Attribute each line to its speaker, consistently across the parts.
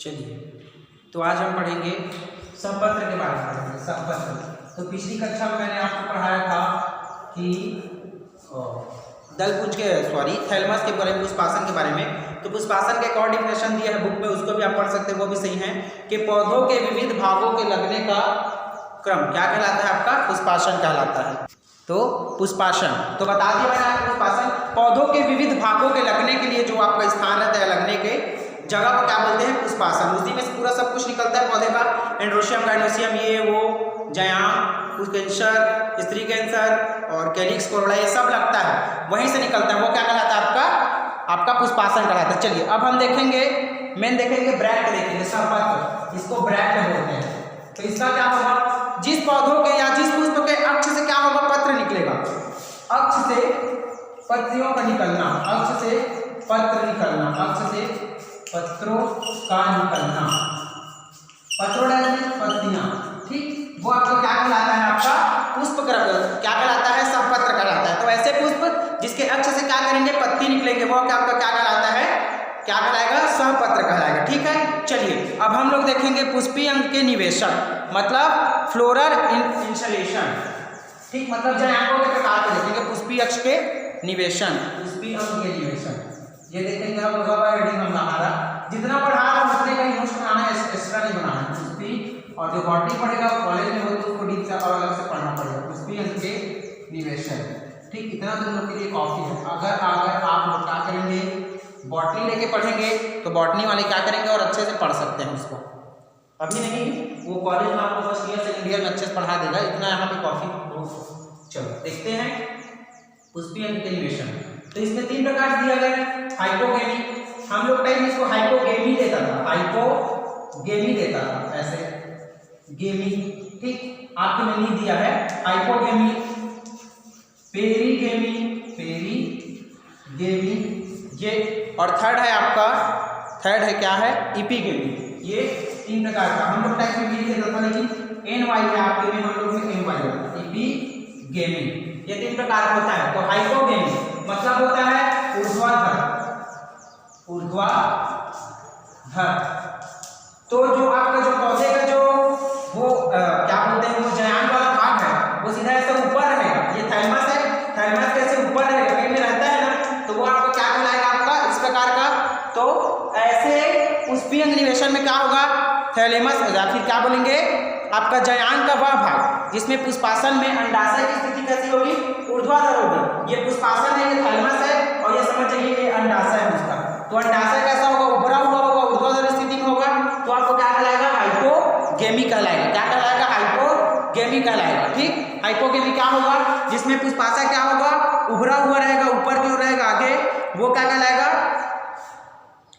Speaker 1: चलिए, तो आज हम पढ़ेंगे संपत्र के बारे में पढ़ेंगे। संपत्र तो पिछली कक्षा में मैंने आपको पढ़ाया था कि दलपुंज के थैलमस के बारे में, पुष्पासन के बारे में। तो पुष्पासन के एक और डिफिनेशन दिया है बुक में, उसको भी आप पढ़ सकते हैं, वो भी सही है कि पौधों के विविध भागों के लगने का क्रम क्या कहलाता है? आपका पुष्पासन कहलाता है। तो पुष्पासन तो बता दिया मैंने आपको, पुष्पासन पौधों के विविध भागों के लगने के लिए जो आपका स्थान रहता है, लगने के जगह को क्या बोलते हैं? पुष्पासन। उसी में से पूरा सब कुछ निकलता है पौधे का, एंड्रोशियम, गाइनोसियम, ये वो, जायाम, कैंसर, स्त्री कैंसर और कैलिक्स कोरोला, ये सब लगता है, वहीं से निकलता है। वो क्या कहलाता है? आपका पुष्पासन कहलाता है। चलिए अब हम देखेंगे, मेन देखेंगे ब्रैक्ट देखेंगे, संपत्र, इसको ब्रैक्ट बोलते हैं। तो इसका क्या होगा? जिस पौधों के या जिस पुष्प के अक्ष से क्या होगा? पत्र निकलेगा। अक्ष से पत्तियों का निकलना, अक्ष से पत्र निकलना, अक्ष से पत्रों का निकलना, पत्तियां, ठीक, वो आपको क्या कहलाता है? आपका पुष्प क्या कहलाता है? संपत्र कहलाता है। तो ऐसे पुष्प जिसके अक्ष से क्या करेंगे? पत्ती निकलेंगे, वो क्या आपका क्या कहलाता है? क्या कहलाएगा? सहपत्र कहलाएगा। ठीक है, चलिए अब हम लोग देखेंगे पुष्पीय अंग के निवेशन, मतलब फ्लोरल इंसलेशन। ठीक, मतलब जयाकों के प्रकार को देखेंगे, पुष्पीय अक्ष के निवेशन, पुष्पीय अंग के निवेशन। ये देखेंगे हम लोग हेडिंग हम हमारा जितना पढ़ा रहा हूं उतने का ही नोट्स बनाना है, एक्स्ट्रा नहीं बनाना है। पुष्पी और जो बॉटनी पढ़ेगा कॉलेज में हो तो उसको डीप से और अलग से पढ़ना पड़ेगा। पुष्पी अंग के निवेशन, ठीक, इतना तुम लोग के लिए काफी है। अगर आप लोग क्या करेंगे? बॉटनी लेके पढ़ेंगे तो बॉटनी वाले क्या करेंगे और अच्छे से पढ़ सकते हैं उसको। अभी नहीं, वो कॉलेज में आपको फर्स्ट ईयर सेकेंड ईयर में अच्छे से पढ़ा देगा, इतना यहाँ पे काफी। चलो देखते हैं पुष्पी अंग के निवेशन। तो इसमें 3 प्रकार दिया गया है। हाइपोगेमी, हम लोग टाइम इसको हाइपोगेमी देता था, हाइपोगेमी देता था, ऐसे गेमी, ठीक, आपके में नहीं दिया है। हाइपोगेमी, पेरीगेमी, पेरीगेमी ये, और थर्ड है आपका, थर्ड है क्या है? इपीगेमी। ये 3 प्रकार का हम लोग टाइम में भी देता था, लेकिन एनवाई है आपके में, हम लोग में एनवाई होता है, इपीगेमी। ये 3 प्रकार का होता है। तो हाइपोगेमी मतलब होता है ऊर्ध्वाधर, ऊर्ध्वाधर। तो जो आपका जो पौधे का जो वो क्या बोलते हैं, वो जयान वाला भाग है, वो सीधा ऐसे ऊपर रहेगा। ये थैलमस है, थैलमस कैसे ऊपर रहेगा, पेट में रहता है ना, तो वो आपका क्या कहलाएगा? आपका इस प्रकार का। तो ऐसे पुष्पीय अंग निवेशन में क्या होगा? थैलेमस, या फिर क्या बोलेंगे? आपका जयान का वह भाग जिसमें पुष्पासन में अंडाशय की स्थिति कैसी होगी? ऊर्ध्वाधर होगी। ये पुष्पासन है, ये थैलेमस है, और ये समझ जाइए ये अंडाशय है उसका। तो अंडाशय कैसा होगा? उभरा हुआ होगा, ऊर्ध्वाधर स्थिति में होगा, तो आपको क्या कहलाएगा? हाइपोगेमी कहलाएगा। क्या कहलाएगा? हाइपोगेमी कहलाएगा। ठीक, हाइपोगेमी क्या होगा? जिसमें पुष्पाशय क्या होगा? उभरा हुआ रहेगा, ऊपर की ओर रहेगा आगे, वो क्या कहलाएगा?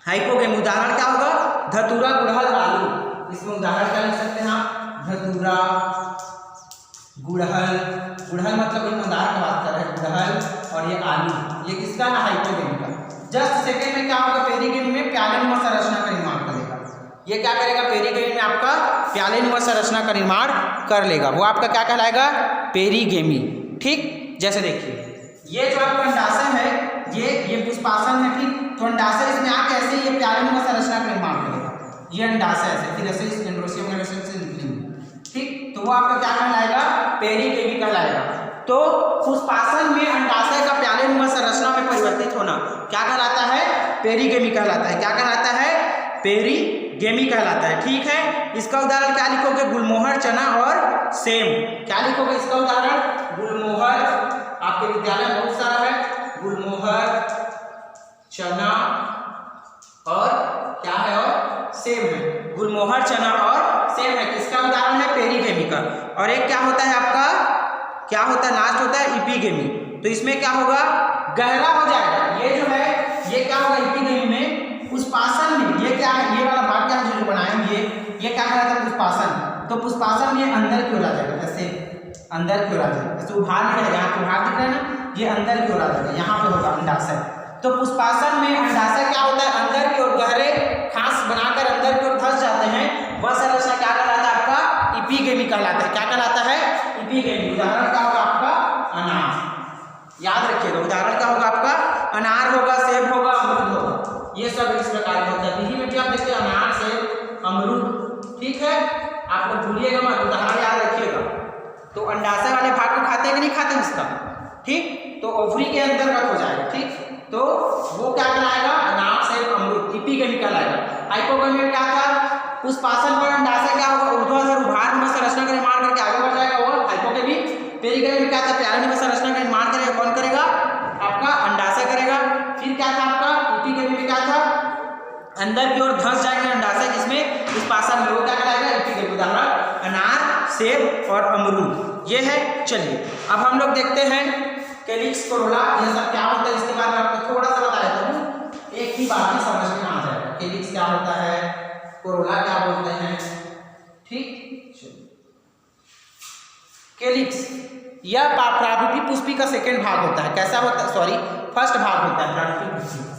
Speaker 1: हाइपोगेमी। उदाहरण क्या होगा? धतूरा, गुड़हल, आलू। इसमें उदाहरण क्या लिख सकते हैं आप? धतूरा, गुड़हल, गुड़हल मतलब इन उदाहरण की बात कर रहे हैं, गुड़हल, और ये आलू, ये किसका है? हाइपोगेमी का। जस्ट सेकेंड में क्या होगा? पेरीगेमी में प्यालेनुमा संरचना का निर्माण करेगा। ये क्या करेगा? पेरीगेमी में आपका प्यालेनुमा संरचना का निर्माण कर लेगा, वो आपका क्या कहलाएगा? पेरीगेमी। ठीक, जैसे देखिए ये जो आपका अंडाशय है, ये पुष्पासन है, ठीक, तो अंडाशय इसमें आके ऐसे ये प्यालेनुमा संरचना का निर्माण करेगा। ये अंडाशय ऐसे, फिर ऐसे इस एंड्रोशियम से निकलेंगे, ठीक, तो वो आपका क्या कहलाएगा? पेरीगेमी कहलाएगा। तो पुष्पासन में अंडाशय का प्यालेनुमा संरचना में परिवर्तित होना क्या कहलाता है? पेरीगेमी कहलाता है। क्या कहलाता है? पेरीगेमी कहलाता है। ठीक है, इसका उदाहरण क्या लिखोगे? गुलमोहर, चना और सेम। क्या लिखोगे इसका उदाहरण? गुलमोहर, आपके विद्यालय में बहुत सारा है, गुलमोहर, चना और क्या है? और सेम है। गुलमोहर, चना और सेम है, किसका उदाहरण है? पेरीगेमी का। और एक क्या होता है आपका? क्या होता है? लास्ट होता है इपीगेमी। तो इसमें क्या होगा? गहरा हो जाएगा। ये जो है ये क्या होगा? इपीगेमी में पुष्पासन में ये क्या है? ये वाला भाग क्या है जो बनाया ये क्या कहलाता है? पुष्पासन। तो पुष्पासन में अंदर की ओर आ जाएगा, ऐसे अंदर की ओर आ जाएगा, ऐसे उभार नहीं रहेगा, यहाँ उभार दिख रहा है ना, ये अंदर की ओर आ जाएगा, यहाँ पे होगा अंडाशय। तो पुष्पासन में अंडाशय क्या होता है? अंदर की ओर गहरे खास बनाकर अंदर की ओर धंस जाते हैं, वह संरचना क्या कहलाता है? आपका इपीगेमी कहलाता है। क्या कहलाता है? इपीगेमी। उदाहरण क्या होगा आपका? अनार। याद रखिएगा, उदाहरण क्या होगा आपका? अनार होगा, सेब होगा, अमरूद होगा, ये सब इस प्रकार के होता है। विधि में भी आप देखते हैं अनार, सेब, ठीक है, आप लोग भूलिएगा मत, उदाहरण याद रखिएगा। तो अंडाशय वाले भाग को खाते हैं कि नहीं खाते हैं इसका, ठीक, तो ओवरी के अंतर्गत हो जाएगा, ठीक, तो वो क्या कहलाएगा, अनाप से अमृत, इपिगेमिकल आएगा। हाइपोगेमी में क्या था, पुष्पासन पर अंडाशय क्या होगा, ऊर्ध्वाधर उभार में संरचना का निर्माण करके आगे बढ़ जाएगा, वो हाइपोगेमी। पेरिगेमी में क्या था, प्याले में संरचना का निर्माण करेगा, कौन करेगा, आपका अंडाशय करेगा। फिर क्या था आपका इपिगेमी में क्या था, अंदर की ओर धंस जाएंगे अंडाशय, जिसमें पुष्पासन में वो क्या कहलाएगा, इपिगेमी। उदाहरण अनार, सेब और अमरूद, ये है। चलिए अब हम लोग देखते हैं कैलिक्स, कोरोला, ये सब क्या होता है, इसके बारे में आपको थोड़ा सा बता देता हूँ, एक ही बात ही समझ में आ जाएगा। कैलिक्स क्या होता है, कोरोला क्या बोलते हैं, ठीक। कैलिक्स यह प्रारूपी पुष्पी का सेकंड भाग होता है। कैसा होता है, सॉरी फर्स्ट भाग होता है प्रारूपी पुष्पी।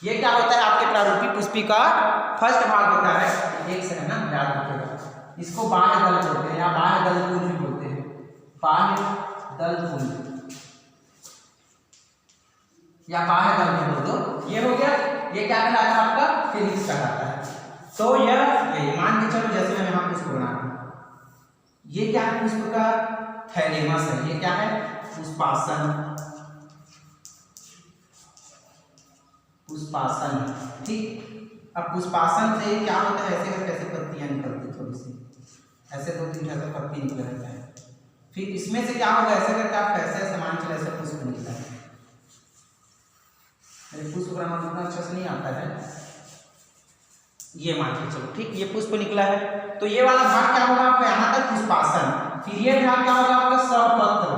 Speaker 1: ये क्या होता है, आपके प्रारूपी पुष्पी का फर्स्ट भाग होता है। एक सेकंड ना याद रखिएगा, इसको बाह्य दल बोलते हैं या बाह्य दल पुंज भी बोलते हैं, बाह्य दल पुंज या बाह्य दल भी बोल दो। ये हो गया, ये क्या कहलाता है, आपका कैलिक्स कहलाता है। तो ये मान के चलो, जैसे मैं यहाँ पुष्प बना रहा हूं, ये क्या है, पुष्प का थैलेमस है, ये क्या है, पुष्पासन, पुष्पासन, ठीक। अब पुष्पासन से क्या होता है, ऐसे कैसे पत्तियां निकलती, थोड़ी सी ऐसे 2-3 ऐसे पत्ती निकल रहता है। फिर इसमें से क्या होगा, ऐसे करके आप कैसे सामान चले, ऐसे पुष्प निकला है। मेरे पुष्प बनाना उतना अच्छा से नहीं आता है, ये मान के चलो, ठीक, ये पुष्प निकला है। तो ये वाला भाग क्या होगा आपका, यहाँ तक पुष्पासन। फिर ये भाग क्या होगा आपका, सपत्र,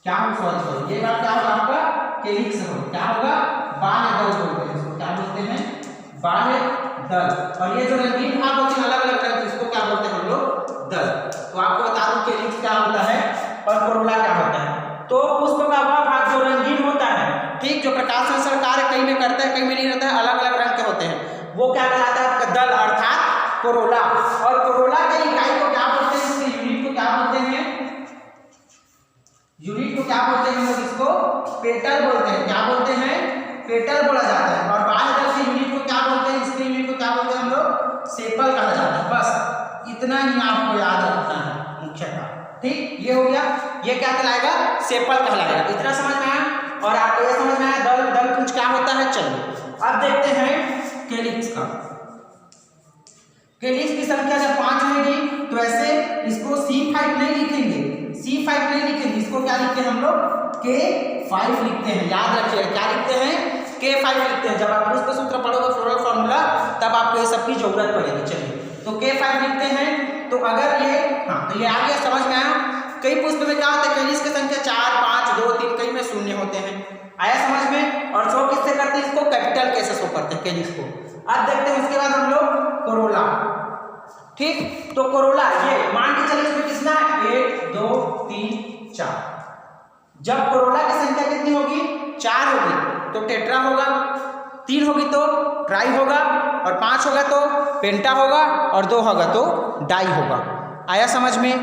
Speaker 1: क्या होगा, सॉरी ये भाग क्या होगा आपका, कैलिक्स होगा। क्या होगा, बाह्य दल बोलते हैं इसको, क्या बोलते हैं, बाह्य दल। और ये जो रंगीन भाग होते हैं अलग अलग रंग के, इसको क्या बोलते हैं हम लोग, दल। तो आपको बता दूं कैलिक्स क्या होता है और कोरोला क्या होता है। तो पुष्प का वह भाग जो रंगीन होता है, ठीक, जो प्रकाश संश्लेषण कार्य कई में करता है कई में नहीं रहता है, अलग अलग रंग के होते हैं, वो क्या कहलाता है आपका दल अर्थात कोरोला। और कोरोला के इकाई को क्या बोलते हैं, इसके यूनिट को क्या बोलते हैं, यूनिट को क्या बोलते हैं, हम लोग इसको पेटल बोलते हैं। क्या बोलते हैं, पेटल बोला जाता है। और बाह्य दल के यूनिट को क्या बोलते हैं, इसके यूनिट को क्या बोलते हैं हम लोग, सेपल कहा जाता है। बस इतना ही आपको याद रखना है मुख्यतः, ठीक। ये हो गया, ये क्या कहलाएगा, सेपल कहलाएगा। इतना समझ में आया, और आपको ये समझ में आया दल दल पुंज क्या होता है। चलिए अब देखते हैं कैलिक्स का। कैलिक्स की संख्या जब 5 होगी तो ऐसे इसको C5 नहीं लिखेंगे, C5 नहीं लिखेंगे, इसको क्या लिखते हैं हम लोग, K5 लिखते हैं। याद रखिएगा क्या लिखते हैं, K5 लिखते हैं। जब आप पुष्प सूत्र पढ़ोगे फ्लोरल फॉर्मूला, तब आपको ये सब की जरूरत पड़ेगी। चलिए तो K5 लिखते हैं। तो अगर ये, हाँ, तो ये आ गया, समझ में आया। कई पुष्प में क्या होता है, कैलिक्स की संख्या 4, 5, 2, 3, कई में 0 होते हैं। आया समझ में। और शो किससे करते हैं, इसको कैपिटल के से शो करते हैं कैलिक्स को। अब देखते हैं उसके बाद हम लोग कोरोला, ठीक। तो कोरोला ये मान के चलिए इसमें कितना, 1, 2, 3, 4। जब कोरोला की संख्या कितनी होगी, 4 होगी तो टेट्रा होगा, 3 होगी तो ट्राई होगा, और 5 होगा तो पेंटा होगा, और 2 होगा तो डाई होगा। आया समझ में।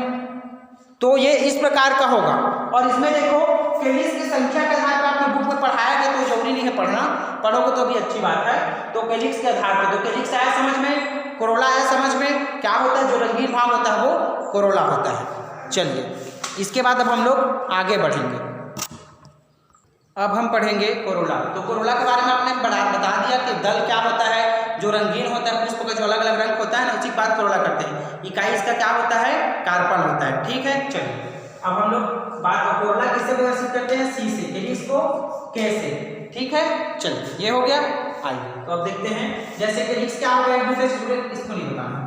Speaker 1: तो ये इस प्रकार का होगा। और इसमें देखो कैलिक्स की संख्या के आधार पर आपने बुक में पढ़ाया गया, तो जरूरी नहीं है पढ़ना, पढ़ोगे तो भी अच्छी बात है। तो कैलिक्स के आधार पर, तो कैलिक्स आया समझ में, कोरोला आया समझ में। क्या होता है, जो रंगीन भाग होता है वो कोरोला होता है। चलिए इसके बाद अब हम लोग आगे बढ़ेंगे। अब हम पढ़ेंगे कोरोला। तो कोरोला के बारे में आपने बता दिया कि दल क्या होता है, जो रंगीन होता है, पुष्प का जो अलग अलग रंग होता है ना, उसी बात कोरोला करते हैं। इकाई इसका क्या होता है, कार्पल होता है, ठीक है। चलिए अब हम लोग बात, कोरोला किससे प्रदर्शित करते हैं, C से, कैलिक्स को K से, ठीक है। चलिए ये हो गया। आइए तो अब देखते हैं, जैसे कैलिक्स क्या होगा, एक दूसरे से जुड़े, इसको नहीं बताना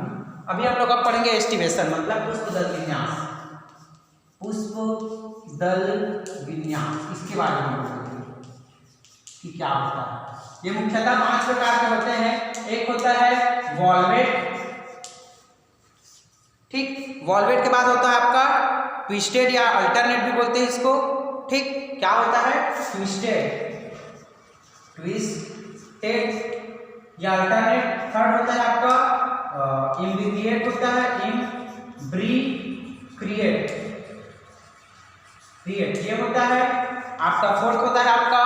Speaker 1: अभी। हम लोग अब पढ़ेंगे एस्टिवेशन, मतलब पुष्प दल विन्यास, पुष्प दल विन्यास, इसके बारे में बताएंगे कि क्या होता है। ये मुख्यतः 5 प्रकार के होते हैं। एक होता है वॉल्वेट, ठीक। वॉल्वेट के बाद होता है आपका ट्विस्टेड या अल्टरनेट भी बोलते हैं इसको, ठीक। क्या होता है, ट्विस्टेड, ट्विस्टेड या अल्टरनेट। थर्ड होता है आपका इम्ब्रीक्रिएट होता है, इम्ब्रीक्रिएट, ये होता है आपका। फोर्थ होता है आपका,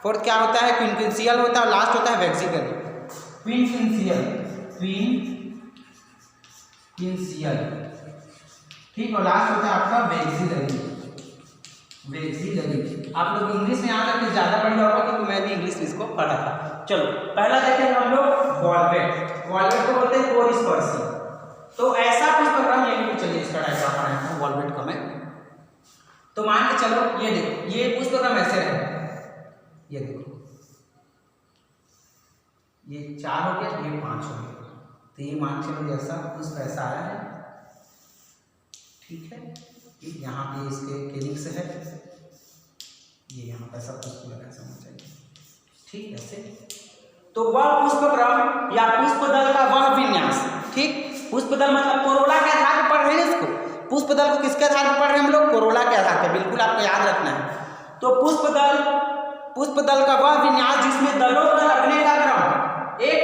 Speaker 1: फोर्थ क्या होता है, क्विंक्विंशियल होता है, और लास्ट होता है वेक्सिकल। क्विंसियल, ठीक। और लास्ट होता है आपका वेक्सिलरी। आप लोग इंग्लिश में यहाँ तक ज्यादा पढ़ लिया होगा क्योंकि मैं भी इंग्लिश में इसको पढ़ा था। चलो पहला देखेंगे हम लोग वॉल्वेट। वॉल्वेट को बोलते हैं कोरिस्पर्सी। तो ऐसा कुछ प्रोग्राम ये चलिए इसका डायग्राम बनाया हूं वॉल्वेट का मैं। तो मान के चलो ये देखो, ये कुछ प्रोग्राम ऐसे है, ये देखो ये 4 हो गया, ये 5 हो गया। तो ये मान चलो जैसा कुछ पैसा आया है, ठीक है। यहाँ पे इसके केलिक्स है, ये यहाँ पे सब कुछ लगा समझ चाहिए, ठीक ऐसे। तो वह पुष्पक्रम या पुष्पदल का वह विन्यास, ठीक। पुष्पदल मतलब कोरोला के आधार पर पढ़ रहे हैं इसको। पुष्पदल को किसके आधार पर पढ़ रहे हैं हम लोग? कोरोला के आधार पर, बिल्कुल आपको याद रखना है। तो पुष्पदल का वह विन्यास जिसमें दलों का लगने का क्रम एक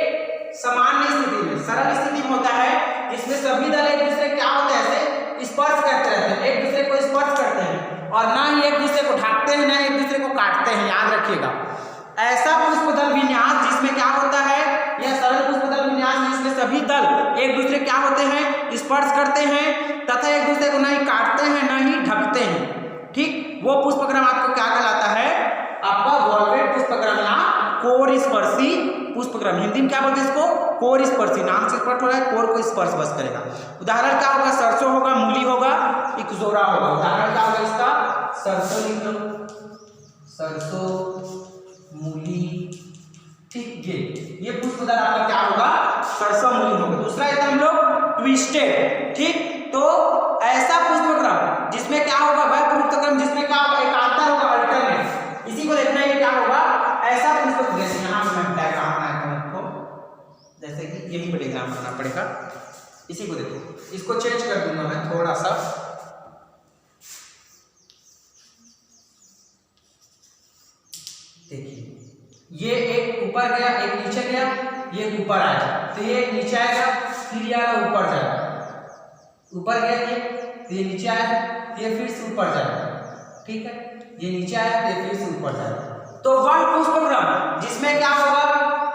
Speaker 1: सामान्य स्थिति में, सरल स्थिति में होता है, जिसमें सभी दल एक दूसरे क्या होते हैं ऐसे स्पर्श करते रहते हैं, एक दूसरे को स्पर्श करते हैं और ना ही एक दूसरे को ढकते हैं, ना एक दूसरे को काटते हैं, याद रखिएगा। ऐसा पुष्पदल विन्यास जिसमें क्या होता है, यह सरल पुष्पदल विन्यास जिसमें सभी दल एक दूसरे क्या होते हैं, स्पर्श करते हैं तथा एक दूसरे को ना ही काटते हैं ना ही ढकते हैं, ठीक। वो पुष्पक्रम आपको क्या कहलाता है? आपका वॉल्वेट पुष्पक्रम या कोरिस्पर्शी पुष्पक्रम। हिंदी में क्या बोलते हैं इसको? कोरिस्पर्शी। नाम से स्पष्ट हो रहा है, कोर को स्पर्श बस करेगा। उदाहरण क्या होगा? सरसों होगा, मूली होगा, इकजोरा होगा। उदाहरण क्या होगा इसका? सरसों लिख लो, सरसों, मूली, ठीक। ये पुष्पदल आपका क्या होगा? सरसों मूली होगा। दूसरा है हम लोग ट्विस्टेड, ठीक। तो ऐसा पुष्पक्रम जिसमें क्या होगा? वह पुष्पक्रम जिसमें क्या होगा? एकांतर होगा, अल्टरनेट। इसी को देखना है क्या होगा? ऐसा पुष्पक्रम, जैसे यहाँ पे मैं डायग्राम बनाया हूं आपको, जैसे कि यही पे डायग्राम बनाना पड़ेगा। इसी को देखो, इसको चेंज कर दूंगा मैं थोड़ा सा। देखिए ये एक ऊपर गया, एक नीचे गया, ये ऊपर आया, तो ये नीचे आएगा, फिर ये ऊपर जाएगा, ऊपर गया ये, तो ये नीचे आया, ये फिर से ऊपर जाएगा, ठीक है। ये नीचे आया, तो ये फिर से ऊपर जाएगा। तो वह पुष्पक्रम जिसमें क्या होगा?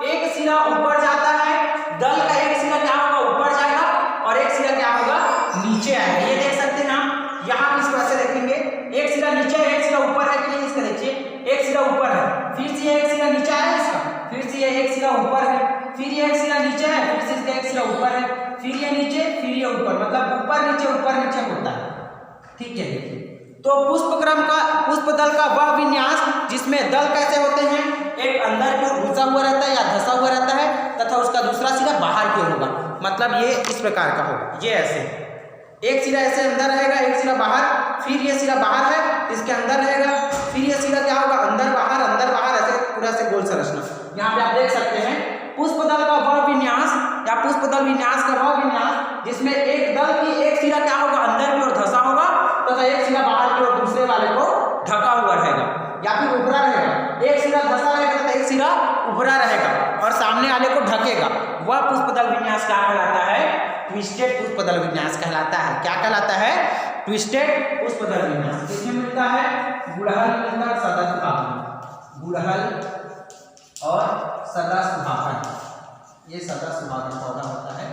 Speaker 1: एक सिरा ऊपर जाता है, दल का एक सिरा क्या होगा? ऊपर जाएगा और एक सिरा क्या होगा? नीचे आएगा। ये देख सकते हैं हम, यहाँ किस तरह से देखेंगे, एक सिरा नीचे है, एक सिरा ऊपर है, कि इसका देखिए एक सिरा ऊपर है, फिर से एक सिरा नीचे है इसका, फिर से ये एक सिरा ऊपर है, फिर ये एक सिरा नीचे है, फिर से इसका एक सिरा ऊपर है, फिर ये नीचे, फिर ये ऊपर, मतलब ऊपर नीचे होता है, ठीक है। देखिए तो पुष्पदल का वह विन्यास जिसमें दल कैसे होते हैं? एक अंदर की ओर घुसा हुआ रहता है या धंसा हुआ रहता है तथा उसका दूसरा सिरा बाहर की ओर होगा। मतलब ये इस प्रकार का होगा, ये ऐसे एक सिरा ऐसे अंदर रहेगा, एक सिरा बाहर, फिर ये सिरा बाहर है, इसके अंदर रहेगा, फिर ये सिरा क्या होगा? अंदर बाहर, ऐसे पूरा से गोल संरचना। यहाँ पे आप देख सकते हैं पुष्पदल का वह विन्यास या पुष्पदल विन्यास का वह विन्यास जिसमें एक दल की एक सिरा क्या होगा? अंदर की ओर धंसा होगा तथा एक सिरा बाहर की ओर दूसरे वाले को ढका हुआ रहेगा या फिर उभरा रहेगा। एक सिरा धंसा रहेगा तथा एक सिरा उभरा रहेगा और सामने वाले को ढकेगा। वह पुष्पदल विन्यास क्या कहलाता है? ट्विस्टेड पुष्पदल विन्यास कहलाता है। क्या कहलाता है? ट्विस्टेड पुष्पदल विन्यास। किसमें मिलता है? गुड़हल मिलता है, सदा सुहागन, गुड़हल और सदा सुहागन, ये सदा सुहागन पौधा होता है,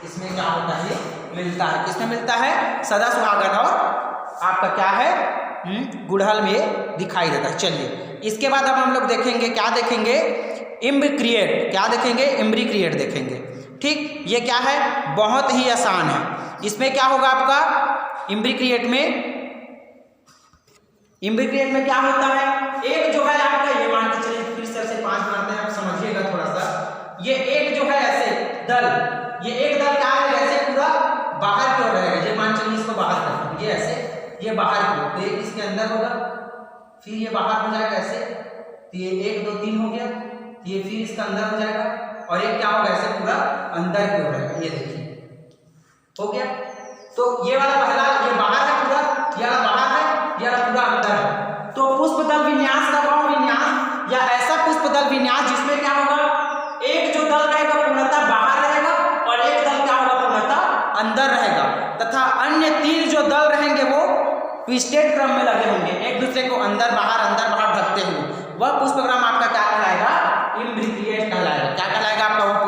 Speaker 1: इसमें क्या होता है? मिलता है। किसमें मिलता है? सदा सुहागन और आपका क्या है? गुड़हल में दिखाई देता है। चलिए इसके बाद अब हम लोग देखेंगे, क्या देखेंगे? इम्ब्रीक्रिएट। क्या देखेंगे? इम्ब्रीक्रिएट देखेंगे, ठीक। ये क्या है? बहुत ही आसान है। इसमें क्या होगा आपका? इम्ब्रीक्रिएट में क्या होता है? एक जो है आपका, ये मान के चलिए फिर से 5 बनाते हैं, आप समझिएगा थोड़ा सा। ये एक जो है ऐसे दल, ये एक दल क्या है? ऐसे पूरा बाहर की ओर रहेगा, ये मान चलिए इसको बाहर करते हैं, ये ऐसे, ये बाहर की ओर, तो एक इसके अंदर होगा, फिर ये बाहर हो जाएगा ऐसे, तो ये 1 2 3 हो गया, ये फिर इसका अंदर हो जाएगा और एक क्या होगा? ऐसे पूरा अंदर की ओर रहेगा। ये देखिए हो गया। तो ये वाला पहला, ये बाहर है पूरा, ये वाला बाहर है, ये वाला पूरा अंदर है। तो पुष्पदल विन्यास का वह विन्यास या ऐसा पुष्पदल विन्यास जिसमें क्या होगा? एक जो दल रहेगा पूर्णतः बाहर रहेगा और एक दल क्या होगा? पूर्णतः अंदर रहेगा तथा अन्य 3 जो दल रहेंगे वो ट्विस्टेड क्रम में लगे होंगे, एक दूसरे को अंदर बाहर ढकते हुए। वह पुष्पक्रम आपका क्या कहलाएगा? इम्ब्रीक्रिएट कहलाएगा। क्या कहलाएगा आपका? वह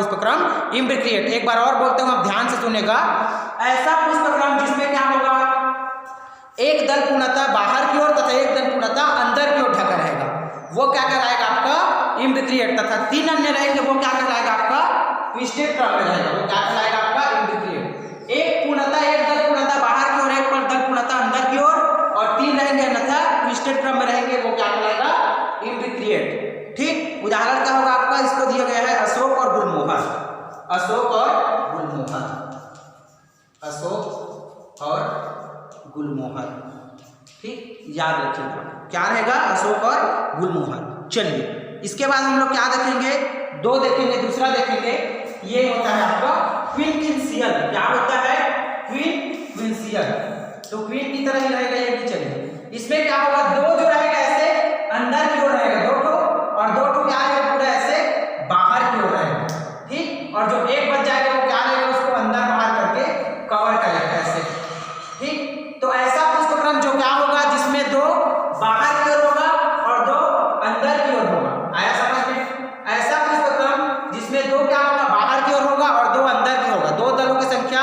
Speaker 1: इम्ब्रिक्रिएट। एक बार और बोलते हूँ, आप ध्यान से सुनेगा। ऐसा पुष्पक्रम जिसमें क्या होगा, एक दल पूर्णतः बाहर की ओर तथा एक दल पूर्णतः अंदर की ओर ढका रहेगा, वो क्या कहलाएगा आपका इम्ब्रिक्रिएट। तथा 3 अन्य रहेंगे, वो क्या कहलाएगा आपका ट्विस्टेड क्रम में रहेगा, वो क्या कहलाएगा आपका इम्ब्रिक्रिएट। एक दल पूर्णतः बाहर की ओर, एक दल पूर्णतः अंदर की ओर, और 3 रहेंगे अन्यथा ट्विस्टेड क्रम में रहेंगे, वो क्या कहलाएगा इम्ब्रिक्रिएट। ठीक, उदाहरण क्या होगा आपका, इसको दिया गया है अशोक और गुलमोहर, अशोक और गुलमोहर, अशोक और गुलमोहर। ठीक, याद रखिएगा क्या रहेगा, अशोक और गुलमोहर। चलिए इसके बाद हम लोग क्या देखेंगे, 2 देखेंगे, दूसरा देखेंगे, ये होता है आपका क्विंसियल। क्या होता है, क्विंसियल। तो क्वीन की तरह ही रहेगा ये भी। चलिए इसमें क्या होगा, 2 जो रहेगा ऐसे अंदर की ओर रहेगा 2 ठो, और 2 ठो क्या रहेगा पूरा ऐसे बाहर की ओर रहेगा। ठीक, और जो एक बच जाएगा वो क्या रहेगा, उसको अंदर बाहर करके कवर करेगा ऐसे। ठीक, तो ऐसा पुष्पक्रम जो क्या होगा, जिसमें 2 बाहर की ओर होगा और 2 अंदर की ओर होगा। आया समझ में? ऐसा पुष्पक्रम जिसमें 2 क्या होगा, बाहर की ओर होगा और 2 अंदर की होगा। 2 दलों की संख्या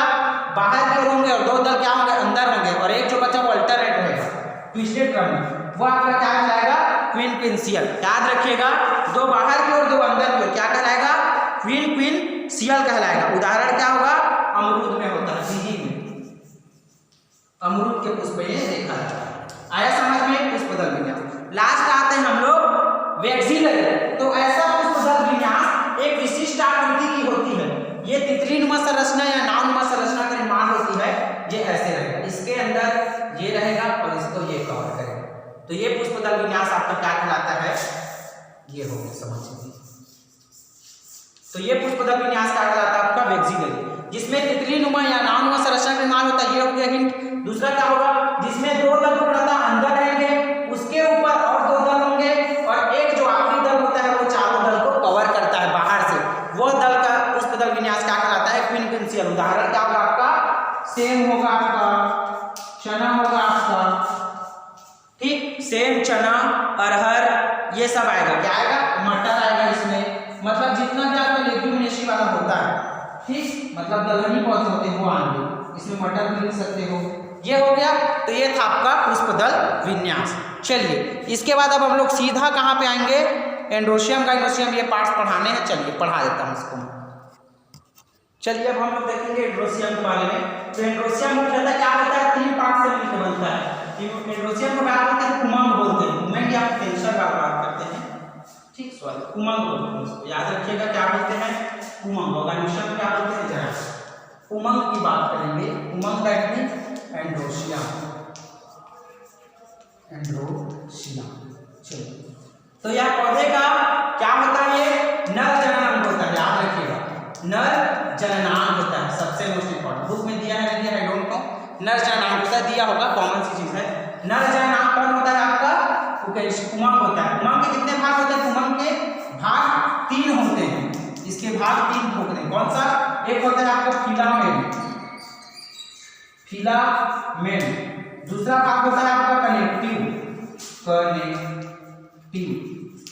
Speaker 1: बाहर की ओर होंगे और 2 दल क्या होंगे, अंदर होंगे, और एक जो बचा वो अल्टरनेट रहेगा ट्विस्टेड क्रम में, वो आपका क्या कहलाएगा, क्विंसियल। याद रखिएगा, 2 बाहर की ओर 2 अंदर की ओर, क्या कहलाएगा, क्विंसियल कहलाएगा। उदाहरण क्या होगा, अमरूद में होता है, सीधी में अमरूद के पुष्प ये देखा जाता है। आया समझ में, पुष्पदल विन्यास। लास्ट आते हैं हम लोग वैक्सीलरी। तो ऐसा पुष्पदल विन्यास एक विशिष्ट आकृति की होती है, ये तितलीनुमा संरचना या नावनुमा संरचना का निर्माण होती है, ये ऐसे रहेगा, इसके अंदर ये रहेगा और इसको ये कवर करेगा। तो ये पुष्पदल विन्यास आपका क्या कहलाता है, ये हो गया, समझ लीजिए। तो ये पुष्पदल विन्यास क्या कहलाता है आपका वैक्सीलरी, जिसमें तितलीनुमा या नावनुमा संरचना का निर्माण होता है, ये हो गया हिंट। दूसरा क्या होगा, जिसमें 2 दल पूर्णतः अंदर रहेंगे, उसके ऊपर और 2 दल होंगे, और एक जो आखिरी दल होता है वो चारों दल को कवर करता है बाहर से, वो दल का पुष्पदल विन्यास क्या कहलाता है, क्विंसियल। उदाहरण क्या होगा आपका, सेम होगा आपका, चना होगा आपका। ठीक, सेम, चना, अरहर, ये सब आएगा। क्या आएगा, मटर आएगा इसमें, मतलब जितना क्या आपका लेग्यूमिनेसी वाला होता है। ठीक, मतलब दलहनी पौधे होते हैं वो आएंगे, इसमें मटर भी लिख सकते हो। ये हो गया, तो ये था आपका पुष्पदल विन्यास। चलिए इसके बाद अब हम लोग सीधा कहाँ पे आएंगे, एंड्रोशियम, गाइनोशियम, ये पार्ट्स पढ़ाने हैं। चलिए पढ़ा देता हूँ इसको। चलिए अब हम लोग देखेंगे एंड्रोशियम के बारे में। तो एंड्रोशियम मुख्यतः क्या होता है, 3 पार्ट से मिलकर बनता है। एंड्रोशियम को क्या बोलते हैं, कुमंग बोलते हैं। कुमंग या कैंसर का बात करते हैं। ठीक, सॉरी, कुमंग बोलते हैं, उसको याद रखिएगा, क्या बोलते हैं, कुमंग। और गाइनोशियम क्या बोलते हैं, जरा कुमंग की बात करेंगे। कुमंग दैट मींस एंड्रोशियम, एंड्रोशियम। चलिए, तो यह पौधे का क्या होता है, ये नर जननांग होता है। याद रखिएगा, नर जननांग होता है, सबसे मोस्ट इंपॉर्टेंट। बुक में दिया है, आई डोंट नो, नर जननांग होता है, दिया होगा, कॉमन सी चीज है। नर जननांग कौन होता है आपका, कुमंग होता है। कुमंग के कितने भाग होते हैं, कुमंग के भाग 3 होते हैं, इसके भाग 3 होते हैं। कौन सा, एक होता है आपका फिलामेंट, फिलामेंट। दूसरा भाग होता है आपका कनेक्टिव, कनेक्टिव।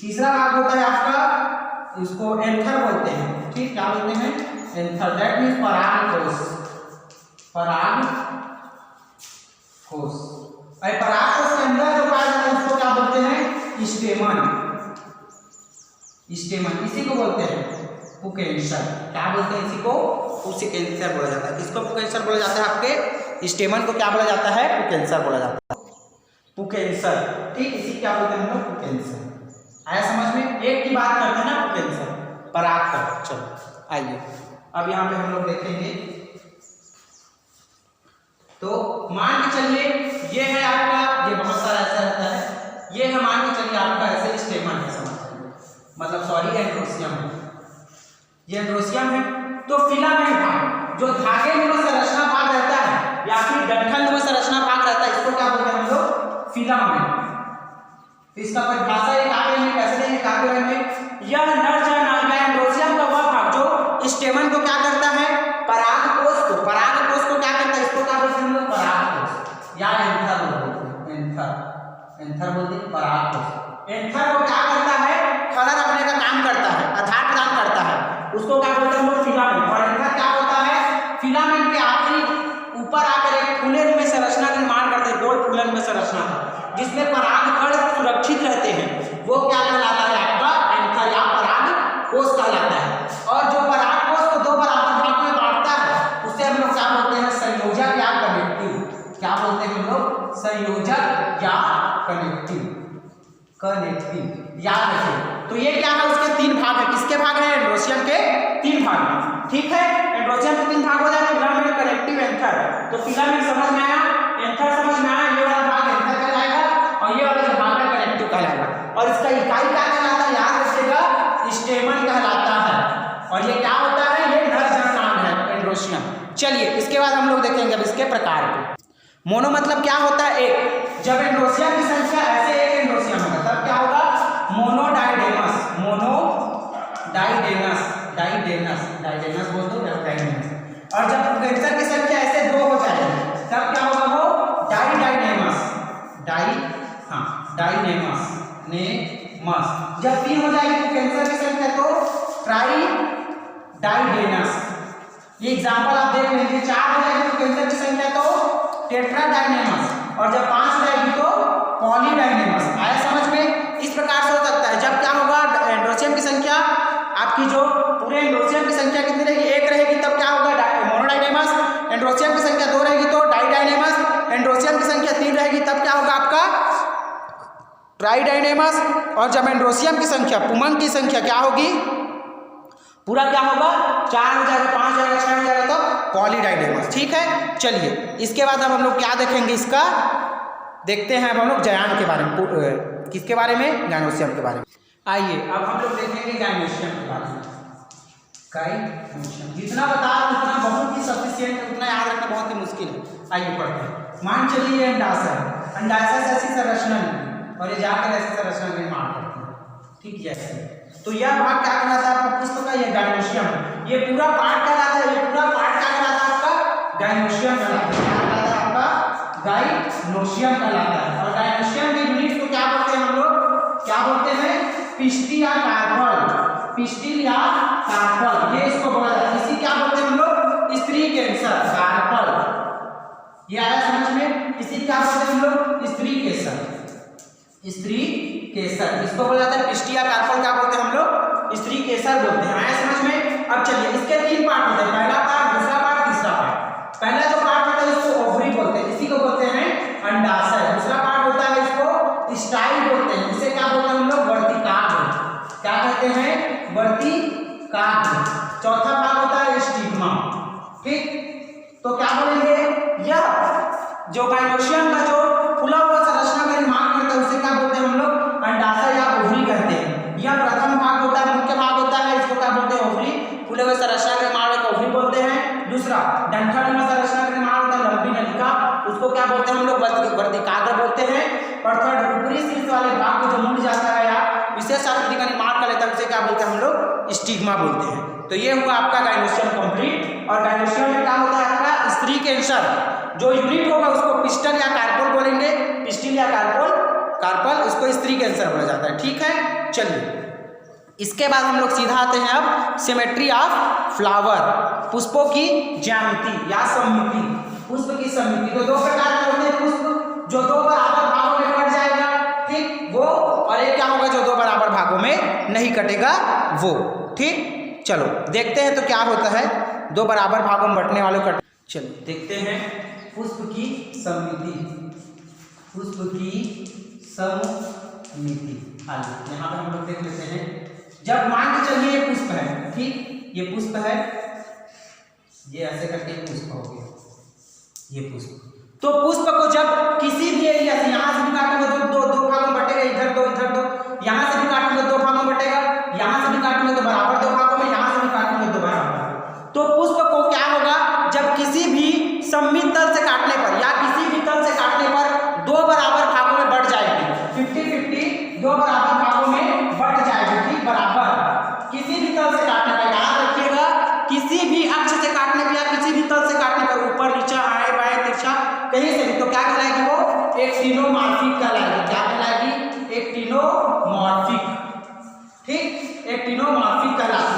Speaker 1: तीसरा भाग होता है आपका, इसको एंथर बोलते हैं। ठीक, क्या बोलते हैं, एंथर, दैट मींस परागकोश, परागकोश। परागकोश के अंदर जो पाया जाता है उसको क्या बोलते हैं, स्टेमन, स्टेमन। इसी को बोलते हैं पुकेंसर। क्या बोलते हैं इसी को, पुकेंसर बोला जाता है। इसको पुकेंसर बोला जाता है, आपके स्टेमन को क्या बोला जाता है, पुकेंसर बोला जाता है, पुकेंसर। ठीक, इसी क्या बोलते हैं हम लोग, पुकेंसर। आया समझ में? एक की बात करते हैं ना, पुकेंसर, परागकण। चलो आइए अब यहाँ पे हम लोग देखेंगे। तो मान के चलिए ये है आपका, ये बहुत सारा ऐसा रहता है, ये है मान के चलिए आपका ऐसे स्टेमन है, समझ मतलब सॉरी एंड्रोशियम है, ये एंड्रोशियम है। तो फिलामेंट भाग जो धागे में संरचना भाग रहता है या फिर डंठल में संरचना भाग रहता है, इसको क्या बोलते हैं हम लोग, फिलामेंट। तो इसका परिभाषा एक आगे में कैसे देंगे, आगे में यह नर जननांग एंड्रोशियम का वह भाग जो स्टेमन को क्या करता है, परागकोश को, परागकोश को क्या करता है, इसको क्या बोलते हैं हम लोग, परागकोश या एंथर बोलते हैं, एंथर बोलते हैं परागकोश। एंथर को क्या करता है, खड़ा रखने का काम करता है, आधार प्रदान करता है, उसको क्या बोलते हैं हम लोग, फिलामेंट, और एंथर क्या होता है, फिलामेंट के आखिरी ऊपर आकर एक फूलन में संरचना का निर्माण करते हैं, गोल फूलन में संरचना का, जिसमें परागकण सुरक्षित रहते हैं, वो क्या कहलाता है आपका एंथर या परागकोश कहलाता है। और जो परागकोश को दो बराबर भाग में बांटता है उसे हम लोग क्या बोलते हैं, संयोजक या कनेक्टिव। क्या बोलते हैं हम लोग, संयोजक या कनेक्टिव, कनेक्टिव याद रखें। तो ये क्या है, उसके तीन भाग है, किसके भाग है, एंड्रोसियम के तीन भाग है, ठीक है। एंड्रोसियम के तीन भाग हो जाए, फिलामेंट, कनेक्टिव, एंथर। तो फिलामेंट समझ में आया, एंथर समझ में आया, ये वाला भाग एंथर कहलाएगा और ये वाला जो भाग है कनेक्टिव कहलाएगा। और इसका इकाई क्या कहलाता है, याद रखिएगा, स्टेमन कहलाता है। और ये क्या होता है, ये नर जननांग है एंड्रोसियम। चलिए इसके बाद हम लोग देखेंगे अब इसके प्रकार को। मोनो मतलब क्या होता है, एक। जब एंड्रोसियम की संख्या ऐसे एक एंड्रोसियम होगा तब क्या होगा, मोनोडाइडेमस, मोनोडाइडेमस, डाइडेमस, डाइडेमस बोल दो, डाइडेमस। और जब कैंसर की संख्या ऐसे दो हो जाएगी तब क्या होगा, वो डाइडाइडेमस, डाइडेमस, नेमस। जब तीन हो जाएगी तो कैंसर की संख्या तो ट्राइडाइडेमस। ये एग्जांपल आप देख लीजिए, चार हो जाएगी तो कैंसर की संख्या तो टेट्राडाइडेमस, और जब पांच हो जाएगी तो पॉलीडाइडेमस। आया समझ में, इस प्रकार से हो सकता है। जब क्या होगा, एंड्रोसियम की संख्या आपकी जो पूरे एंड्रोसियम की संख्या कितनी रहेगी, एक रहेगी, तब क्या होगा, मोनोडाइडेमस। एंड्रोसियम की संख्या दो रहेगी तो डाइडाइडेमस। एंड्रोसियम की संख्या तीन रहेगी तब क्या होगा आपका ट्राइडाइडेमस। और जब एंड्रोसियम की संख्या, पुमंग की संख्या क्या होगी, पूरा क्या होगा, चार हो जाएगा, पांच हो जाएगा, छह हो जाएगा तो पॉलीडाइडेमस, ठीक है। चलिए इसके बाद अब हम लोग क्या देखेंगे, इसका देखते हैं अब हम लोग जयान के बारे में। किसके बारे में, गायनोसियम के बारे में। आइए अब हम लोग देखेंगे गायनोसियम के बारे में। गायनोसियम जितना बता उतना बहुत ही सफिशिएंट, उतना याद रखना बहुत ही मुश्किल है। आइए पढ़ते हैं। मान चलिए ये अंडाशय, अंडाशय ऐसी संरचना और ये जाकर ऐसी संरचना निर्माण करती है, ठीक जैसे। तो यह भाग क्या कहलाता है आपका पुष्प का, ये गायनोसियम। ये पूरा पार्ट कहलाता है, ये पूरा पार्ट क्या कहलाता है आपका, गायनोसियम कहलाता है। क्या कहलाता है आपका, गायनोसियम कहलाता है। और गायनोसियम के यूनिट को क्या बोलते हैं हम लोग, क्या बोलते हैं, पिस्टिल या कार्पल, पिस्टिल या कार्पल, ये इसको बोला जाता है। इसी क्या बोलते हैं हम लोग, स्त्री कैंसर, कार्पल। ये आया समझ में, इसी क्या बोलते हैं हम लोग, स्त्री कैंसर, स्त्री केसर, इसको बोला जाता है पिस्टिया कार्पल। क्या बोलते हैं हम लोग, स्त्री केसर बोलते हैं। आया समझ में। अब चलिए इसके तीन पार्ट होते हैं, पहला पार्ट, दूसरा पार्ट, तीसरा पार्ट। पहला जो पार्ट होता है इसको ओवरी बोलते हैं, इसी को बोलते हैं अंडाशय। दूसरा पार्ट होता है इसको स्टाइल बोलते हैं, इसे क्या बोलते हैं हम लोग, वर्तिकाग्र। क्या कहते हैं, वर्तिकाग्र। चौथा भाग होता है स्टिग्मा, ठीक। तो क्या बोलेंगे, यह जो गायनोसियम का जो फूला हुआ संरचना का निर्माण करता है उसे क्या बोलते हैं हम लोग, अंडाशय या ओवरी कहते हैं। यह प्रथम भाग होता है, मुख्य भाग होता है, इसको क्या बोलते हैं, ओवरी। फूले हुए संरचना का निर्माण को ओवरी बोलते हैं। दूसरा डंठल में संरचना का निर्माण होता है, लंबी नलिका, उसको क्या बोलते हैं हम लोग, वर्तिकाग्र बोलते हैं। और थर्ड ऊपरी शीर्ष वाले भाग को जो मुड़ जाता है या विशेष आकृति का निर्माण कर लेता है उसे क्या बोलते हैं हम लोग, स्टिग्मा बोलते हैं। तो ये हुआ आपका गायनोसियम कंप्लीट। और गायनोसियम में क्या होता है आपका, स्त्री कैंसर। जो यूनिट होगा उसको पिस्टल या कार्पल बोलेंगे, पिस्टिल या कार्पल, कार्पल, उसको स्त्री कैंसर बोला जाता है, ठीक है। चलिए इसके बाद हम लोग सीधा आते हैं अब सिमेट्री ऑफ फ्लावर, पुष्पों की ज्यामिति या सममिति, पुष्प की सममिति। तो दो प्रकार के होते हैं पुष्प, जो दो बराबर भागों में कट जाएगा, ठीक वो, और एक क्या होगा जो दो बराबर भागों में नहीं कटेगा वो, ठीक। चलो देखते हैं तो क्या होता है दो बराबर भागों में बंटने वालों कट। चलो देखते हैं पुष्प की सममिति, पुष्प की सममिति। आइए यहाँ पर हम लोग देख लेते हैं। जब मान के चलिए ये पुष्प है, ठीक, ये पुष्प है, ये ऐसे करके पुष्प हो गया, ये पुष्प। तो पुष्प को जब किसी भी एरिया से, यहाँ से भी काटूंगा तो दो भागों में बटेगा, इधर दो, यहाँ से भी काटूंगा दो भागों में बटेगा, यहाँ से भी काटूंगा तो बराबर दो भागों में, यहाँ से भी काटूंगा तो बराबर। तो पुष्प को क्या होगा, जब किसी भी सममित तल से काटने पर या किसी भी तल से काटने पर दो बराबर भागों में बढ़ जाएगी, 50-50 दो बराबर भागों में बढ़ जाएगी, ठीक, बराबर। किसी भी तल से काटने पर, याद रखिएगा, किसी भी अक्ष से काटने पर या किसी भी तल से काटने पर, ऊपर नीचा आए बाएं तिरछा कहीं से भी, तो क्या कहलाएगी वो, एक्टिनोमॉर्फिक कहलाएगी। क्या कहलाएगी, एक्टिनोमॉर्फिक, ठीक, एक्टिनोमॉर्फिक कहलाती